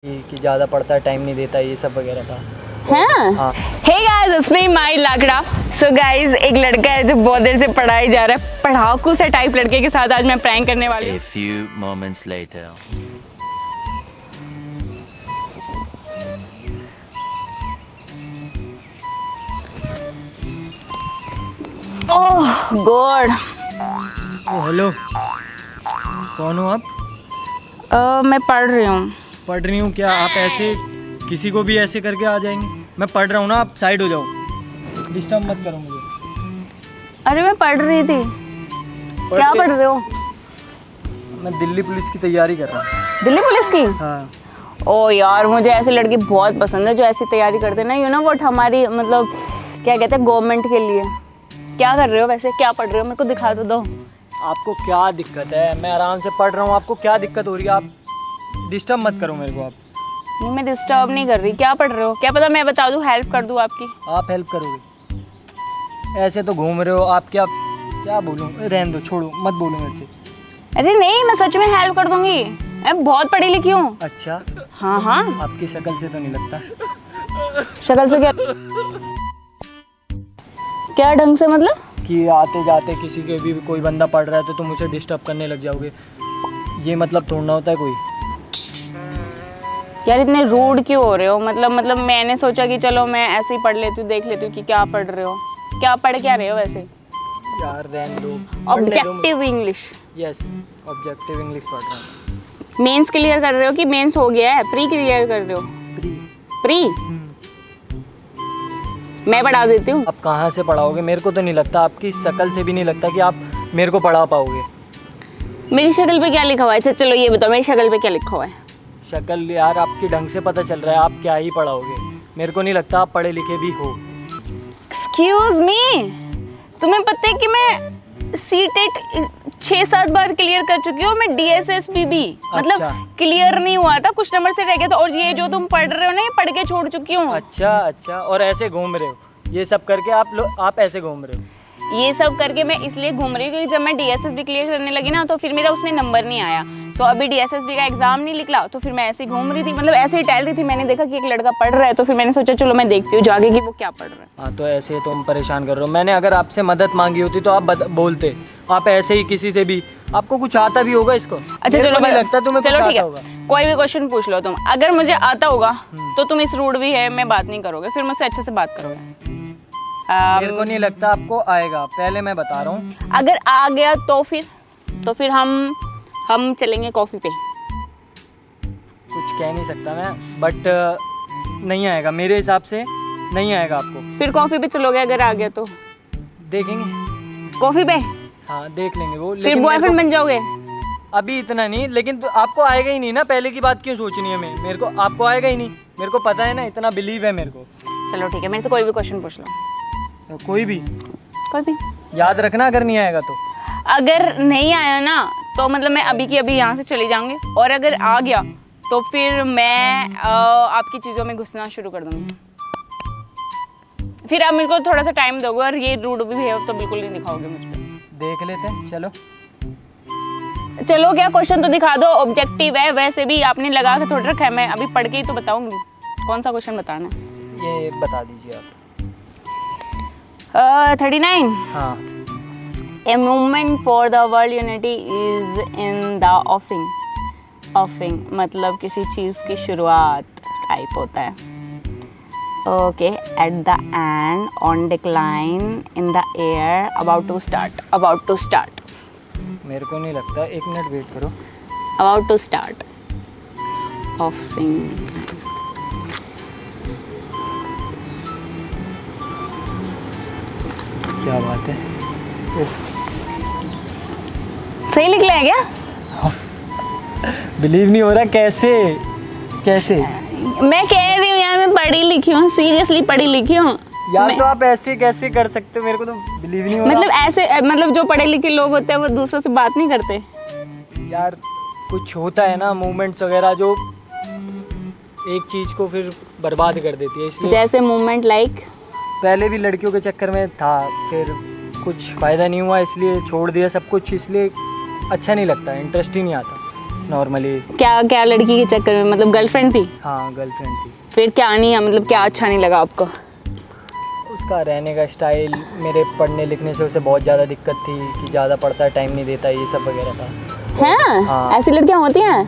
कि ज़्यादा पढ़ता है, टाइम नहीं देता, ये सब वगैरह था। हाँ। Hey guys, it's me Mai Lakra. So guys, एक लड़का है जो बहुत देर से पढ़ाई जा रहा है, पढ़ाकू से टाइप लड़के के साथ आज मैं प्रैंक करने वाली हूँ। A few moments later. Oh God. Hello, कौन हो आप? मैं पढ़ रही हूँ। पढ़ रही हूँ क्या? आप ऐसे किसी को भी ऐसे करके आ जाएंगे? मैं पढ़ रहा हूँ ना, आप साइड हो जाओ, डिस्टर्ब मत करो मुझे। अरे मैं पढ़ रही थी। क्या पढ़ रहे हो? मैं दिल्ली पुलिस की तैयारी कर रहा हूँ। दिल्ली पुलिस की? हाँ। ओ यार, मुझे ऐसे लड़के बहुत पसंद है जो ऐसी तैयारी करते हैं ना, यू नो व्हाट, हमारी मतलब क्या कहते हैं, गवर्नमेंट के लिए। क्या कर रहे हो वैसे, क्या पढ़ रहे हो, मेरे को दिखा तो दो। आपको क्या दिक्कत है? मैं आराम से पढ़ रहा हूँ, आपको क्या दिक्कत हो रही है? आप डिस्टर्ब मत करो मेरे को। आप नहीं, मैं डिस्टर्ब नहीं कर रही। क्या पढ़ रहे हो? क्या पता मैं बता दूँ, हेल्प कर दूँ आपकी। आप हेल्प करोगे? ऐसे तो घूम रहे हो आप। क्या क्या बोलूँ? रहने दो, छोड़ो, मत बोलो मेरे से। अरे नहीं, मैं सच में हेल्प कर दूंगी, मैं बहुत पढ़ी लिखी हूँ। अच्छा। हाँ हाँ। आपकी शक्ल से तो नहीं लगता। शक्ल से क्या क्या ढंग से मतलब? कि आते जाते किसी के भी कोई बंदा पढ़ रहा है तो तुम उसे डिस्टर्ब करने लग जाओगे, ये मतलब थोड़ा होता है कोई। यार इतने रूड क्यों हो रहे हो? मतलब मैंने सोचा कि चलो मैं ऐसे ही पढ़ लेती हूँ, देख लेती हूँ कि क्या पढ़ रहे हो, क्या पढ़ क्या रहे हो वैसे। यार रहने दो। Objective English. Yes, objective English पढ़ रहा हूँ। मेंस क्लियर कर रहे हो कि मेंस हो गया है? प्री क्लियर कर रहे हो? प्री मैं पढ़ा देती हूँ। आप कहाँ से पढ़ाओगे? मेरे को तो नहीं लगता, आपकी शक्ल से भी नहीं लगता कि आप मेरे को पढ़ा पाओगे। मेरी शक्ल पे क्या लिखा हुआ है? अच्छा चलो ये बताओ, मेरी शक्ल पे क्या लिखा हुआ है? शक्ल यार आपकी ढंग से पता चल रहा है, आप क्या ही पढ़ाओगे। मेरे को नहीं लगता आप पढ़े लिखे भी हो। एक्सक्यूज मी, तुम्हें पता है कि मैं सीटेट 6-7 बार क्लियर कर चुकी हूँ। मैं DSSB भी मतलब अच्छा। क्लियर नहीं हुआ था, कुछ नंबर से रह गया था। और ये जो तुम पढ़ रहे हो ना, ये पढ़ के छोड़ चुकी हूँ। अच्छा अच्छा, और ऐसे घूम रहे हो, ये सब करके आप ऐसे घूम रहे हो? ये सब करके मैं इसलिए घूम रही हूँ क्योंकि जब मैं DSSB क्लियर करने लगी ना, तो फिर मेरा उसमें नंबर नहीं आया। तो अभी DSSB का एग्जाम नहीं निकला, तो फिर मैं ऐसे ही घूम रही थी, मतलब ऐसे ही टहल रही थी। मैंने देखा कि एक लड़का पढ़ रहा है, तो फिर मैंने सोचा चलो मैं देखती हूँ जाके कि वो क्या पढ़ रहा है। हाँ, तो ऐसे तुम परेशान कर रहे हो। मैंने अगर आपसे मदद मांगी होती तो आप बोलते। आप ऐसे ही किसी से भी, आपको कुछ आता भी होगा इसको? अच्छा मेरे चलो, को नहीं लगता तुम्हें कुछ चलो ठीक आता है, होगा। कोई भी क्वेश्चन पूछ लो तुम। अगर मुझे आता होगा तो तुम इस रूड भी है मैं बात नहीं करोगे, फिर मुझसे अच्छे से बात करोगे। मेरे को नहीं लगता आपको आएगा, पहले मैं बता रहा हूँ। अगर आ गया तो फिर हम चलेंगे कॉफी पे। कुछ कह नहीं सकता मैं, बट नहीं आएगा मेरे हिसाब से, नहीं आएगा आपको। फिर कॉफी पे चलोगे अगर आ गया तो? देखेंगे कॉफी पे हाँ, देख लेंगे वो। फिर लेकिन बॉयफ्रेंड बन जाओगे? अभी इतना नहीं, लेकिन तो आपको आएगा ही नहीं ना। पहले की बात क्यों सोचनी है? मेरे को आपको आएगा ही नहीं, मेरे को पता है ना, इतना बिलीव है मेरे को। चलो ठीक है, मेरे से कोई भी क्वेश्चन पूछ लो। तो कोई भी याद रखना, अगर नहीं आएगा तो। अगर नहीं आया ना तो मतलब मैं अभी की अभी यहाँ से चली जाऊंगी, और अगर आ गया तो फिर मैं आपकी चीज़ों में घुसना शुरू कर दूंगी। फिर आप मेरे को थोड़ा सा टाइम दोगे, और ये रूड बिहेव तो बिल्कुल नहीं दिखाओगे मुझ पे। देख लेते हैं, चलो। चलो क्या, क्वेश्चन तो दिखा दो। ऑब्जेक्टिव है, वैसे भी आपने लगा के थोड़ा रखा है, मैं अभी पढ़ के ही तो बताऊंगी कौन सा क्वेश्चन बताना है। ये बता दीजिए आप। 39। हाँ। A movement for the world unity is in the offing. Offing मतलब किसी चीज़ की शुरुआत टाइप होता है। Okay, at the end, on decline, in the air, about to start. About to start. मेरे को नहीं लगता, 1 मिनट वेट करो। About to start. Offing. क्या बात है, सही निकला है क्या? बिलीव नहीं हो रहा। कैसे कैसे? मैं कह रही हूँ यार, मैं पढ़ी लिखी हूँ, सीरियसली पढ़ी लिखी हूँ यार। तो आप ऐसे कैसे कर सकते हो? मेरे को तो बिलीव नहीं हो रहा। मतलब ऐसे, मतलब जो पढ़े लिखे लोग होते हैं वो दूसरों से बात नहीं करते यार। कुछ होता है ना, मूवमेंट्स वगैरह जो एक चीज़ को फिर बर्बाद कर देती है, इसलिए। जैसे मूवमेंट लाइक पहले भी लड़कियों के चक्कर में था, फिर कुछ फ़ायदा नहीं हुआ, इसलिए छोड़ दिया सब कुछ। इसलिए अच्छा नहीं लगता, इंटरेस्ट ही नहीं आता। नॉर्मली। क्या क्या लड़की के चक्कर में, मतलब गर्लफ्रेंड थी? हाँ गर्लफ्रेंड थी। फिर क्या नहीं है, मतलब क्या अच्छा नहीं लगा आपको? उसका रहने का स्टाइल, मेरे पढ़ने लिखने से उसे बहुत ज़्यादा दिक्कत थी कि ज़्यादा पढ़ता है, टाइम नहीं देता, ये सब वगैरह था। हैं? हाँ। ऐसी लड़कियां होती हैं?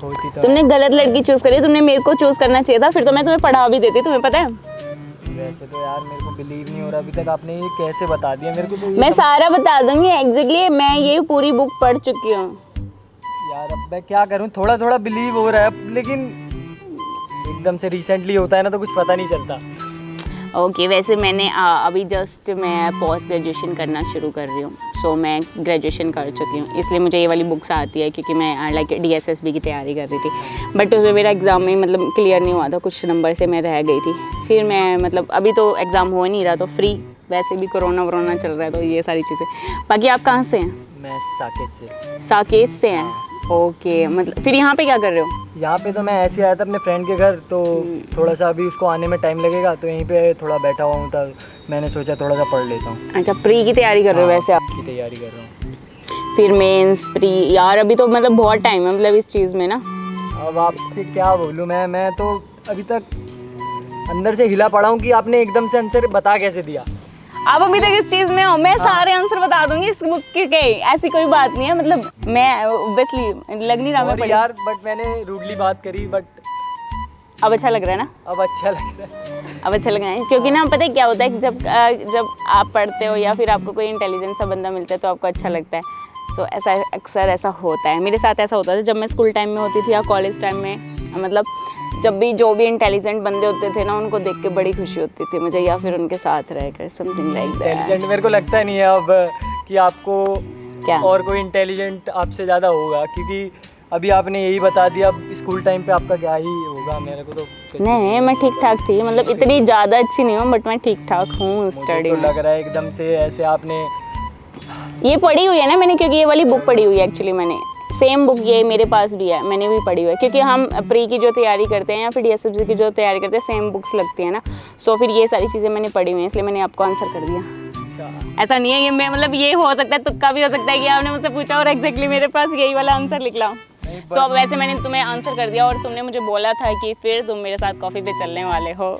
होती तो तुमने गलत लड़की चूज करी, तुमने मेरे को चूज करना चाहिए था, फिर तो मैं तुम्हें पढ़ा भी देती, तुम्हें पता है। वैसे तो यार मेरे को बिलीव नहीं हो रहा अभी तक, आपने ये कैसे बता दिया मेरे को, तो ये मैं सब- सारा बता दूंगी एग्जैक्टली, मैं ये पूरी बुक पढ़ चुकी हूँ। यार अब मैं क्या करूँ, थोड़ा थोड़ा बिलीव हो रहा है, लेकिन एकदम से रिसेंटली होता है ना तो कुछ पता नहीं चलता। ओके वैसे मैंने अभी जस्ट मैं पोस्ट ग्रेजुएशन करना शुरू कर रही हूँ, सो मैं ग्रेजुएशन कर चुकी हूँ, इसलिए मुझे ये वाली बुक्स आती है, क्योंकि मैं लाइक DSSB की तैयारी कर रही थी, बट उसमें मेरा एग्ज़ाम में मतलब क्लियर नहीं हुआ था, कुछ नंबर से मैं रह गई थी। फिर मैं मतलब अभी तो एग्ज़ाम हो नहीं रहा, तो फ्री, वैसे भी कोरोना वरोना चल रहा है, तो ये सारी चीज़ें। बाकी आप कहाँ से हैं? मैं साकेत से। साकेत से हैं? ओके, मतलब फिर यहाँ पे क्या कर रहे हो? यहाँ पे तो मैं ऐसे आया था अपने फ्रेंड के घर, तो थोड़ा सा अभी उसको आने में टाइम लगेगा, तो यहीं पे थोड़ा बैठा हुआ हूँ, तो मैंने सोचा थोड़ा सा पढ़ लेता हूँ। अच्छा, प्री की तैयारी कर रहे हो वैसे आप? की तैयारी कर रहा हूँ। फिर मेंस, प्री, यार अभी तो मतलब बहुत टाइम है मतलब इस चीज़ में ना। अब आपसे क्या बोलूँ मैं तो अभी तक अंदर से हिला पड़ा हूँ कि आपने एकदम से आंसर बता कैसे दिया। आप अभी तक इस चीज़ में हो, मैं सारे आंसर बता दूंगी इस बुक के, ऐसी कोई बात नहीं है, मतलब मैं ऑब्वियसली लग नहीं रहा मैं Sorry पढ़ी। यार, बट मैंने रूडली बात करी, बट अब अच्छा लग रहा है ना? अब अच्छा लग रहा है। अब अच्छा लग रहा है, क्योंकि ना पता है क्या होता है कि जब आप पढ़ते हो या फिर आपको कोई इंटेलिजेंट सा बंदा मिलता है तो आपको अच्छा लगता है। सो ऐसा अक्सर ऐसा होता है, मेरे साथ ऐसा होता था जब मैं स्कूल टाइम में होती थी या कॉलेज टाइम में, मतलब जब भी जो भी इंटेलिजेंट बंदे होते थे ना, उनको देख के बड़ी खुशी होती थी मुझे, या फिर उनके साथ रहकर समथिंग लाइक दैट। इंटेलिजेंट मेरे को लगता नहीं है अब कि आपको क्या और कोई इंटेलिजेंट आपसे ज़्यादा होगा, क्योंकि अभी आपने यही बता दिया, अब स्कूल टाइम पे आपका क्या ही होगा, मेरे को तो नहीं, मैं ठीक ठाक थी, मतलब इतनी ज़्यादा अच्छी नहीं हूँ, बट मैं ठीक ठाक हूँ स्टडी तो में। लग रहा है एकदम से ऐसे आपने। ये पढ़ी हुई है ना मैंने, क्योंकि ये वाली बुक पढ़ी हुई है एक्चुअली, मैंने सेम बुक ये मेरे पास भी है, मैंने भी पढ़ी हुई है, क्योंकि हम प्री की जो तैयारी करते हैं या फिर DSSB की जो तैयारी करते हैं सेम बुक्स लगती है ना, सो फिर ये सारी चीज़ें मैंने पढ़ी हुई हैं, इसलिए मैंने आपको आंसर कर दिया। अच्छा, ऐसा नहीं है कि मैं मतलब ये हो सकता है, तुक्का भी हो सकता है कि आपने मुझसे पूछा और एग्जैक्टली मेरे पास यही वाला आंसर निकला। सो अब वैसे मैंने तुम्हें आंसर कर दिया, और तुमने मुझे बोला था कि फिर तुम मेरे साथ कॉफ़ी पे चलने वाले हो।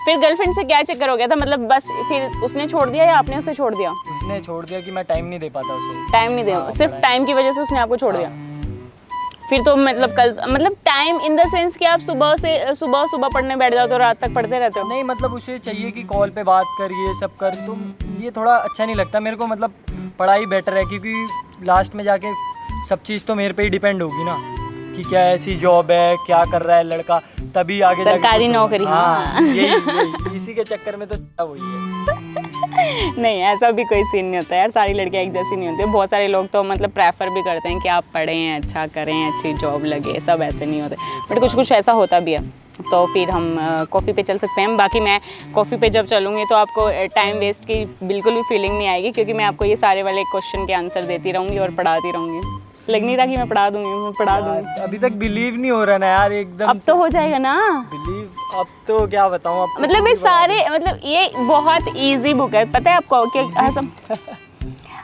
फिर गर्लफ्रेंड से क्या चक्कर हो गया था, मतलब बस फिर उसने छोड़ दिया या आपने उसे छोड़ दिया? उसने छोड़ दिया कि मैं टाइम नहीं दे पाता उसे। टाइम नहीं दे, सिर्फ टाइम की वजह से उसने आपको छोड़ दिया? फिर तो मतलब कल मतलब टाइम इन द सेंस कि आप सुबह पढ़ने बैठ जाते हो, रात तक पढ़ते रहते हो? नहीं, मतलब उसे चाहिए कि कॉल पे बात कर, ये सब कर, तुम ये थोड़ा अच्छा नहीं लगता मेरे को, मतलब पढ़ाई बेटर है, क्योंकि लास्ट में जाके सब चीज़ तो मेरे पे ही डिपेंड होगी ना, कि क्या ऐसी जॉब है, क्या कर रहा है लड़का, तभी आगे जाके सरकारी कुछ होगा। नौकरी, हाँ। यही इसी के चक्कर में तो वही है। नहीं, ऐसा भी कोई सीन नहीं होता यार, सारी लड़कियां एक जैसी नहीं होती, बहुत सारे लोग तो मतलब प्रेफर भी करते हैं कि आप पढ़ें, अच्छा करें, अच्छी जॉब लगे, सब ऐसे नहीं होते, बट कुछ कुछ ऐसा होता भी है। तो फिर हम कॉफ़ी पे चल सकते हैं। बाकी मैं कॉफ़ी पे जब चलूँगी तो आपको टाइम वेस्ट की बिल्कुल भी फीलिंग नहीं आएगी, क्योंकि मैं आपको ये सारे वाले क्वेश्चन के आंसर देती रहूँगी और पढ़ाती रहूँगी। लग नहीं रहा कि मैं पढ़ा दूँगी। अभी तक बिलीव नहीं हो रहा ना यार, एकदम अब तो हो जाएगा ना बिलीव। अब तो क्या बताऊँ आपको, मतलब ये सारे मतलब ये बहुत इजी बुक है, पता है आपको कि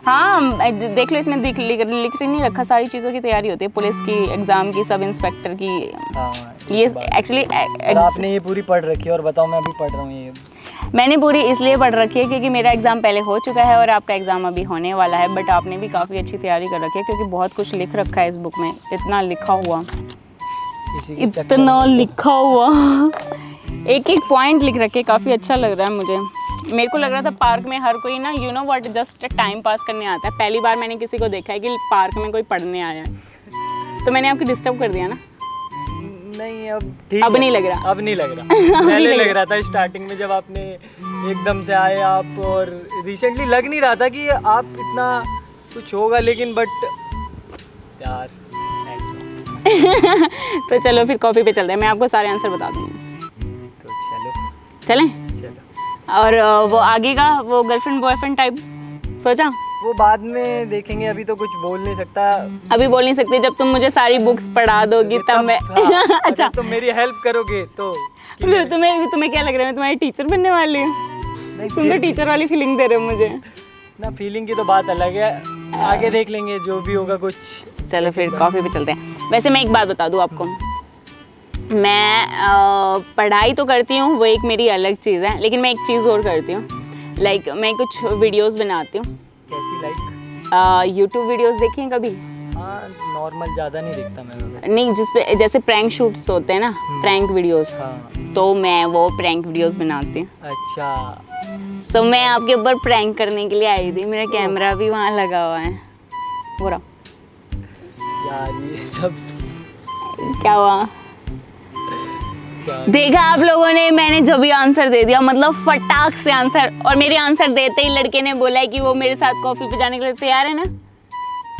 हाँ देख लो, इसमें लिख नहीं रखा, सारी चीज़ों की तैयारी होती है, पुलिस की, एग्ज़ाम की, सब इंस्पेक्टर की। हाँ, ये एक्चुअली आपने ये पूरी पढ़ रखी है, और बताओ मैं अभी पढ़ रहा हूँ ये। मैंने पूरी इसलिए पढ़ रखी है क्योंकि मेरा एग्ज़ाम पहले हो चुका है और आपका एग्ज़ाम अभी होने वाला है, बट आपने भी काफ़ी अच्छी तैयारी कर रखी है, क्योंकि बहुत कुछ लिख रखा है इस बुक में, इतना लिखा हुआ, इतना लिखा हुआ, एक एक पॉइंट लिख रखे, काफ़ी अच्छा लग रहा है मुझे। मेरे को लग रहा था पार्क में हर कोई ना you know what just time pass करने आता है, पहली बार मैंने किसी को देखा है कि पार्क में कोई पढ़ने आया है, तो मैंने आपको डिस्टर्ब कर दिया ना? नहीं, अब ठीक अब है। नहीं लग रहा? अब नहीं लग रहा। पहले लग रहा था स्टार्टिंग में, जब आपने एकदम से आए आप, और रिसेंटली लग नहीं रहा था कि आप इतना कुछ होगा, लेकिन बट यार तो चलो फिर कॉफ़ी पे चलते हैं, मैं आपको सारे आंसर बता दूँगी। तो चलो चलें? चलो। और वो आगे का वो गर्लफ्रेंड बॉयफ्रेंड टाइप सोचा? वो बाद में देखेंगे, अभी तो कुछ बोल नहीं सकता। अभी बोल नहीं सकती, जब तुम मुझे सारी बुक्स पढ़ा दोगी तब मैं हाँ, अच्छा तुम मेरी हेल्प करोगे तो तुम्हें क्या लग रहा है, मैं तुम्हारी टीचर बनने वाली हूँ? नहीं, तुम तो टीचर वाली फीलिंग दे रहे हो मुझे ना। फीलिंग की तो बात अलग है, आगे देख लेंगे जो भी होगा, कुछ चलो फिर कॉफ़ी पे चलते हैं। वैसे मैं एक बात बता दूँ आपको, मैं पढ़ाई तो करती हूँ, वो एक मेरी अलग चीज़ है, लेकिन मैं एक चीज़ और करती हूँ, लाइक मैं कुछ वीडियोस बनाती हूँ। कैसी लाइक? यूट्यूब वीडियोस देखी हैं कभी? हाँ नॉर्मल, ज़्यादा नहीं देखता मैं। नहीं, जिसपे जैसे प्रैंक शूट्स होते हैं ना, प्रैंक वीडियोस, हाँ। तो मैं वो प्रैंक वीडियोस बनाती हूँ। अच्छा। तो मैं आपके ऊपर प्रैंक करने के लिए आई थी, मेरा कैमरा भी वहाँ लगा हुआ है। हो रहा यार ये सब क्या हुआ? देखा आप लोगों ने, मैंने जब भी आंसर दे दिया, मतलब फटाक से आंसर, और मेरे आंसर देते ही लड़के ने बोला है कि वो मेरे साथ कॉफी पे जाने के लिए तैयार है ना,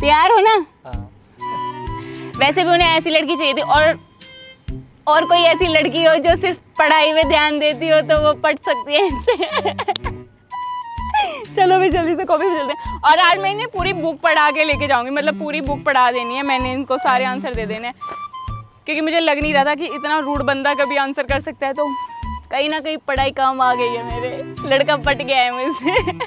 तैयार हो ना? हाँ। वैसे भी उन्हें ऐसी लड़की चाहिए थी, और कोई ऐसी लड़की हो जो सिर्फ पढ़ाई में ध्यान देती हो तो वो पढ़ सकती है इनसे। चलो भी जल्दी से कॉफी पे चलते हैं। और आज मैं इन्हें पूरी बुक पढ़ा के लेके जाऊंगी, मतलब पूरी बुक पढ़ा देनी है मैंने, इनको सारे आंसर दे देने हैं, क्योंकि मुझे लग नहीं रहा था कि इतना रूड बंदा कभी आंसर कर सकता है। तो कहीं ना कहीं पढ़ाई काम आ गई है, मेरे लड़का पट गया है मुझसे।